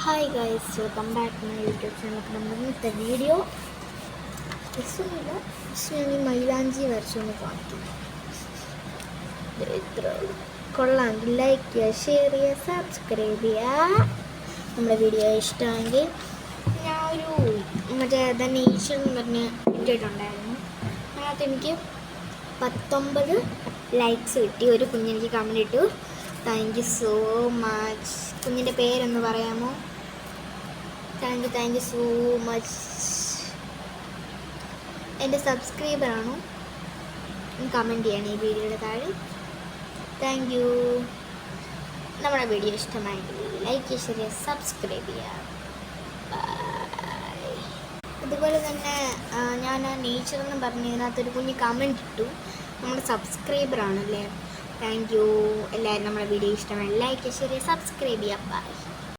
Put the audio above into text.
Hi guys, welcome back to my YouTube channel. അപ്പോൾ നമ്മൾ ഇന്നത്തെ വീഡിയോ രസമൊന്നുമില്ല, പക്ഷേ ഞാൻ ഈ മൈലാഞ്ചി വരച്ചൊന്ന് കാണിക്കും. ഇത്ര കൊള്ളാമെങ്കിൽ ലൈക്ക് ചെയ്യുക, ഷെയർ ചെയ്യുക, സബ്സ്ക്രൈബ് ചെയ്യുക. നമ്മുടെ വീഡിയോ ഇഷ്ടമെങ്കിൽ ഞാൻ മറ്റേ നേച്ചർ എന്ന് പറഞ്ഞ് ഇട്ടിട്ടുണ്ടായിരുന്നു. അതിനകത്ത് എനിക്ക് 19 ലൈക്സ് കിട്ടി. ഒരു കുഞ്ഞെനിക്ക് കമൻറ്റ് ഇട്ടു, താങ്ക് യു സോ മച്ച്. കുഞ്ഞിൻ്റെ പേരൊന്ന് പറയാമോ? Thank you so much. എൻ്റെ സബ്സ്ക്രൈബറാണോ? കമൻറ്റ് ചെയ്യണം ഈ വീഡിയോയുടെ താഴെ. Thank you. നമ്മുടെ വീഡിയോ ഇഷ്ടമായെങ്കിൽ ലൈക്ക് ചെയ്യുക, സബ്സ്ക്രൈബ് ചെയ്യുക. അതുപോലെ തന്നെ ഞാൻ നേച്ചർ എന്ന് പറഞ്ഞതിനകത്തൊരു കുഞ്ഞ് കമൻറ്റ് ഇട്ടു, നമ്മുടെ സബ്സ്ക്രൈബറാണല്ലേ. Thank you. എല്ലാവരും നമ്മുടെ വീഡിയോ ഇഷ്ടമായി ലൈക്ക് ചെയ്യുക, സബ്സ്ക്രൈബ് ചെയ്യുക. ബൈ.